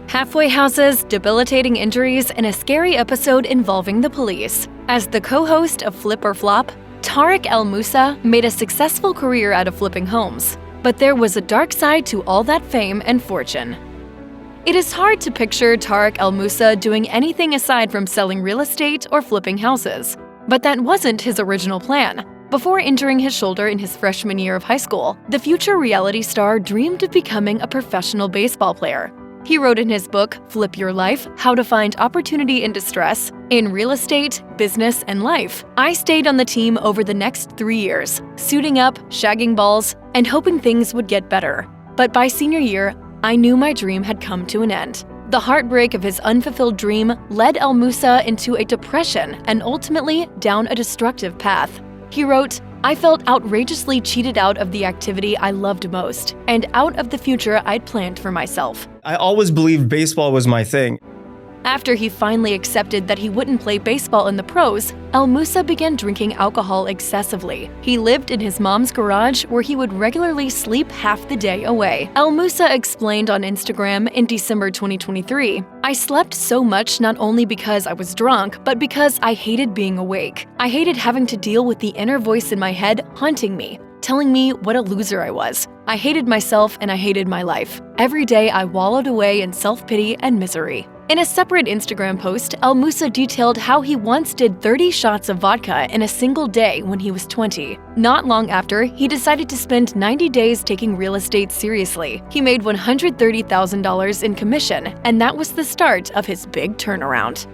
halfway houses, debilitating injuries, and a scary episode involving the police. As the co-host of Flip or Flop, Tarek El Moussa made a successful career out of flipping homes. But there was a dark side to all that fame and fortune. It is hard to picture Tarek El Moussa doing anything aside from selling real estate or flipping houses. But that wasn't his original plan. Before injuring his shoulder in his freshman year of high school, the future reality star dreamed of becoming a professional baseball player. He wrote in his book, Flip Your Life: How to Find Opportunity in Distress, in real estate, business, and life. I stayed on the team over the next 3 years, suiting up, shagging balls, and hoping things would get better. But by senior year, I knew my dream had come to an end. The heartbreak of his unfulfilled dream led El Moussa into a depression and ultimately down a destructive path. He wrote, "I felt outrageously cheated out of the activity I loved most, and out of the future I'd planned for myself." I always believed baseball was my thing. After he finally accepted that he wouldn't play baseball in the pros, El Moussa began drinking alcohol excessively. He lived in his mom's garage where he would regularly sleep half the day away. El Moussa explained on Instagram in December 2023, "I slept so much not only because I was drunk, but because I hated being awake. I hated having to deal with the inner voice in my head haunting me, telling me what a loser I was. I hated myself and I hated my life. Every day I wallowed away in self-pity and misery." In a separate Instagram post, El Moussa detailed how he once did 30 shots of vodka in a single day when he was 20. Not long after, he decided to spend 90 days taking real estate seriously. He made $130,000 in commission, and that was the start of his big turnaround.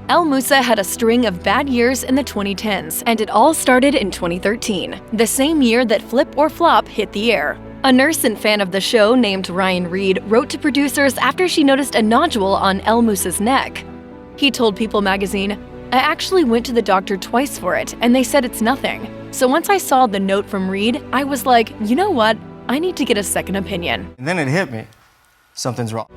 El Moussa had a string of bad years in the 2010s, and it all started in 2013, the same year that Flip or Flop hit the air. A nurse and fan of the show named Ryan Reed wrote to producers after she noticed a nodule on El Moussa's neck. He told People magazine, "I actually went to the doctor twice for it, and they said it's nothing. So once I saw the note from Reed, I was like, you know what? I need to get a second opinion." And then it hit me. Something's wrong.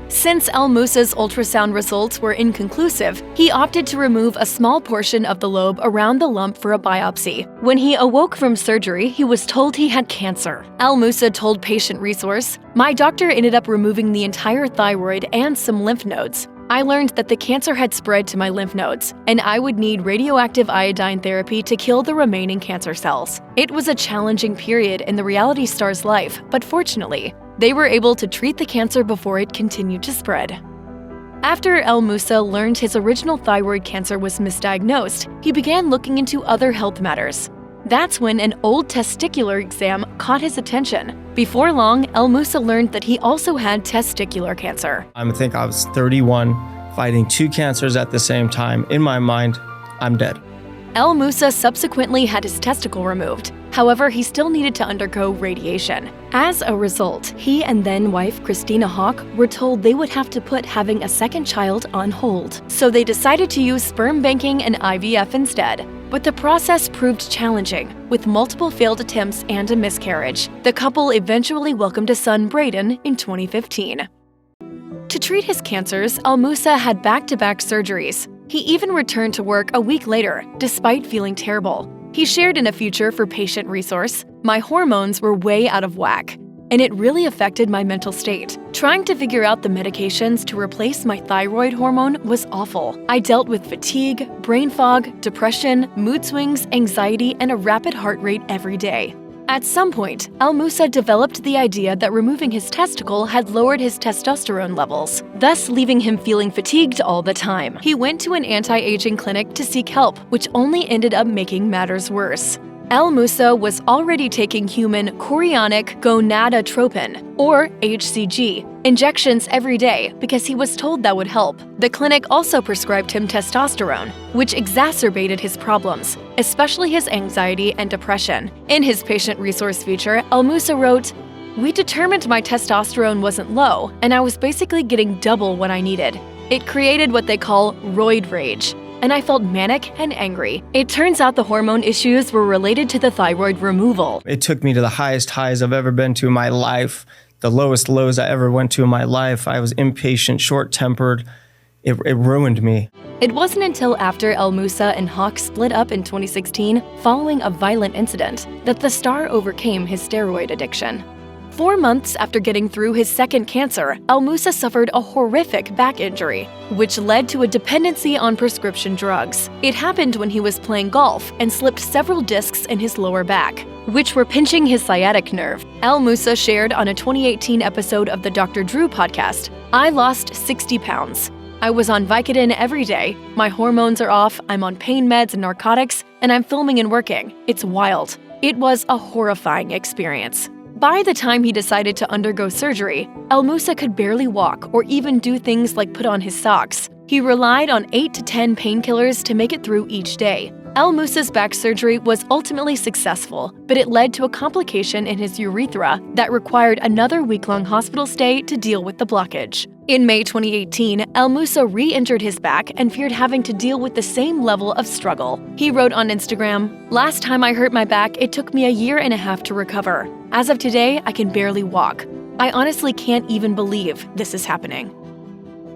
Since El Moussa's ultrasound results were inconclusive, he opted to remove a small portion of the lobe around the lump for a biopsy. When he awoke from surgery, he was told he had cancer. El Moussa told Patient Resource, "My doctor ended up removing the entire thyroid and some lymph nodes. I learned that the cancer had spread to my lymph nodes, and I would need radioactive iodine therapy to kill the remaining cancer cells. It was a challenging period in the reality star's life, but fortunately, they were able to treat the cancer before it continued to spread." After El Moussa learned his original thyroid cancer was misdiagnosed, he began looking into other health matters. That's when an old testicular exam caught his attention. Before long, El Moussa learned that he also had testicular cancer. I think I was 31, fighting 2 cancers at the same time. In my mind, I'm dead. El Moussa subsequently had his testicle removed. However, he still needed to undergo radiation. As a result, he and then-wife Christina Hawk were told they would have to put having a second child on hold. So they decided to use sperm banking and IVF instead. But the process proved challenging, with multiple failed attempts and a miscarriage. The couple eventually welcomed a son, Braden, in 2015. To treat his cancers, El Moussa had back-to-back surgeries. He even returned to work a week later, despite feeling terrible. He shared in a feature for Patient Resource, "My hormones were way out of whack, and it really affected my mental state. Trying to figure out the medications to replace my thyroid hormone was awful. I dealt with fatigue, brain fog, depression, mood swings, anxiety, and a rapid heart rate every day." At some point, El Moussa developed the idea that removing his testicle had lowered his testosterone levels, thus leaving him feeling fatigued all the time. He went to an anti-aging clinic to seek help, which only ended up making matters worse. El Moussa was already taking human chorionic gonadotropin, or HCG, injections every day because he was told that would help. The clinic also prescribed him testosterone, which exacerbated his problems, especially his anxiety and depression. In his Patient Resource feature, El Moussa wrote, "We determined my testosterone wasn't low, and I was basically getting double what I needed. It created what they call roid rage, and I felt manic and angry. It turns out the hormone issues were related to the thyroid removal." It took me to the highest highs I've ever been to in my life, the lowest lows I ever went to in my life. I was impatient, short-tempered. It ruined me. It wasn't until after El Moussa and Hawk split up in 2016, following a violent incident, that the star overcame his steroid addiction. 4 months after getting through his second cancer, El Moussa suffered a horrific back injury, which led to a dependency on prescription drugs. It happened when he was playing golf and slipped several discs in his lower back, which were pinching his sciatic nerve. El Moussa shared on a 2018 episode of the Dr. Drew podcast, "I lost 60 pounds. I was on Vicodin every day. My hormones are off, I'm on pain meds and narcotics, and I'm filming and working. It's wild." It was a horrifying experience. By the time he decided to undergo surgery, El Moussa could barely walk or even do things like put on his socks. He relied on 8 to 10 painkillers to make it through each day. El Moussa's back surgery was ultimately successful, but it led to a complication in his urethra that required another week-long hospital stay to deal with the blockage. In May 2018, El Moussa re-injured his back and feared having to deal with the same level of struggle. He wrote on Instagram, "Last time I hurt my back, it took me a year and a half to recover. As of today, I can barely walk. I honestly can't even believe this is happening."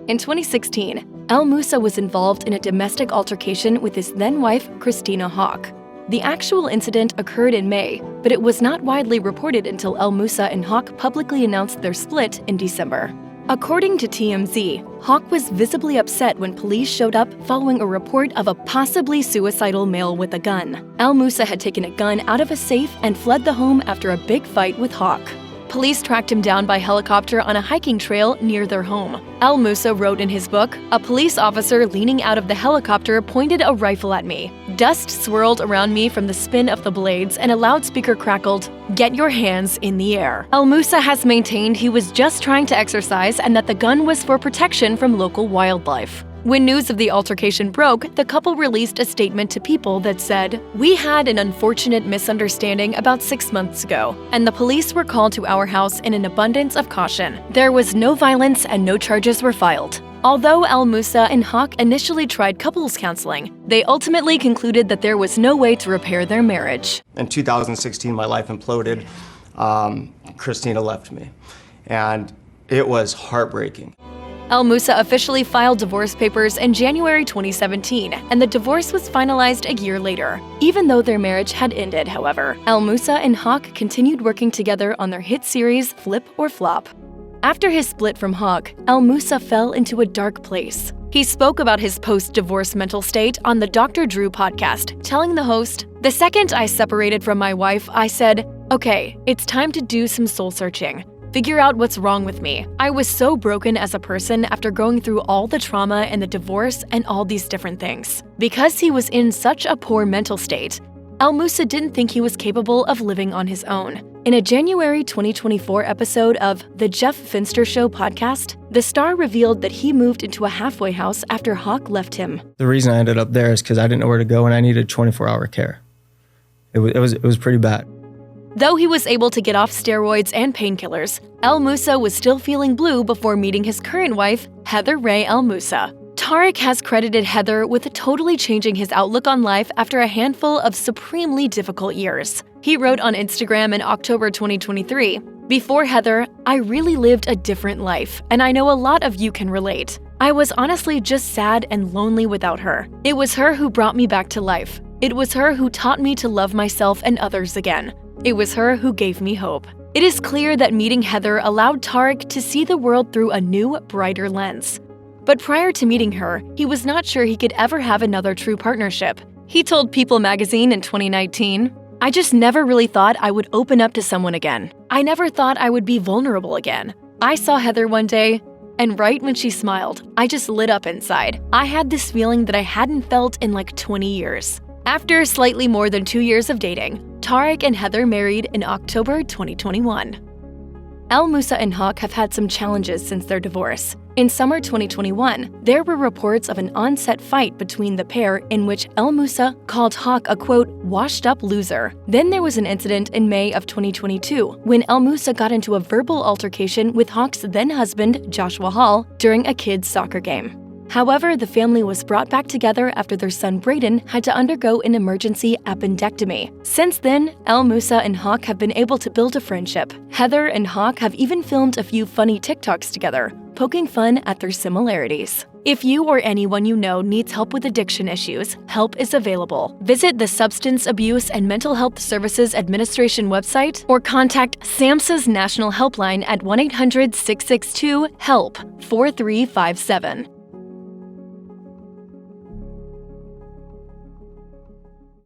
In 2016, El Moussa was involved in a domestic altercation with his then-wife, Christina Hawk. The actual incident occurred in May, but it was not widely reported until El Moussa and Hawk publicly announced their split in December. According to TMZ, Hawk was visibly upset when police showed up following a report of a possibly suicidal male with a gun. El Moussa had taken a gun out of a safe and fled the home after a big fight with Hawk. Police tracked him down by helicopter on a hiking trail near their home. El Moussa wrote in his book, "A police officer leaning out of the helicopter pointed a rifle at me. Dust swirled around me from the spin of the blades and a loudspeaker crackled, 'Get your hands in the air.'" El Moussa has maintained he was just trying to exercise and that the gun was for protection from local wildlife. When news of the altercation broke, the couple released a statement to People that said, "We had an unfortunate misunderstanding about 6 months ago, and the police were called to our house in an abundance of caution. There was no violence and no charges were filed." Although El Moussa and Hawk initially tried couples counseling, they ultimately concluded that there was no way to repair their marriage. In 2016, my life imploded. Christina left me, and it was heartbreaking. El Moussa officially filed divorce papers in January 2017, and the divorce was finalized a year later. Even though their marriage had ended, however, El Moussa and Hawk continued working together on their hit series Flip or Flop. After his split from Hawk, El Moussa fell into a dark place. He spoke about his post-divorce mental state on the Dr. Drew podcast, telling the host, "The second I separated from my wife, I said, okay, it's time to do some soul searching. Figure out what's wrong with me. I was so broken as a person after going through all the trauma and the divorce and all these different things." Because he was in such a poor mental state, El Moussa didn't think he was capable of living on his own. In a January 2024 episode of The Jeff Finster Show podcast, the star revealed that he moved into a halfway house after Hawk left him. The reason I ended up there is because I didn't know where to go and I needed 24-hour care. It was pretty bad. Though he was able to get off steroids and painkillers, El Moussa was still feeling blue before meeting his current wife, Heather Ray El Moussa. Tarek has credited Heather with totally changing his outlook on life after a handful of supremely difficult years. He wrote on Instagram in October 2023, "Before Heather, I really lived a different life, and I know a lot of you can relate. I was honestly just sad and lonely without her. It was her who brought me back to life. It was her who taught me to love myself and others again. It was her who gave me hope." It is clear that meeting Heather allowed Tarek to see the world through a new, brighter lens. But prior to meeting her, he was not sure he could ever have another true partnership. He told People magazine in 2019, "I just never really thought I would open up to someone again. I never thought I would be vulnerable again. I saw Heather one day, and right when she smiled, I just lit up inside. I had this feeling that I hadn't felt in like 20 years. After slightly more than 2 years of dating, Tarek and Heather married in October 2021. El Moussa and Hawk have had some challenges since their divorce. In summer 2021, there were reports of an on-set fight between the pair in which El Moussa called Hawk a, quote, washed-up loser. Then there was an incident in May of 2022 when El Moussa got into a verbal altercation with Hawk's then-husband, Joshua Hall, during a kids' soccer game. However, the family was brought back together after their son Brayden had to undergo an emergency appendectomy. Since then, El Moussa and Hawk have been able to build a friendship. Heather and Hawk have even filmed a few funny TikToks together, poking fun at their similarities. If you or anyone you know needs help with addiction issues, help is available. Visit the Substance Abuse and Mental Health Services Administration website or contact SAMHSA's National Helpline at 1-800-662-HELP 4357.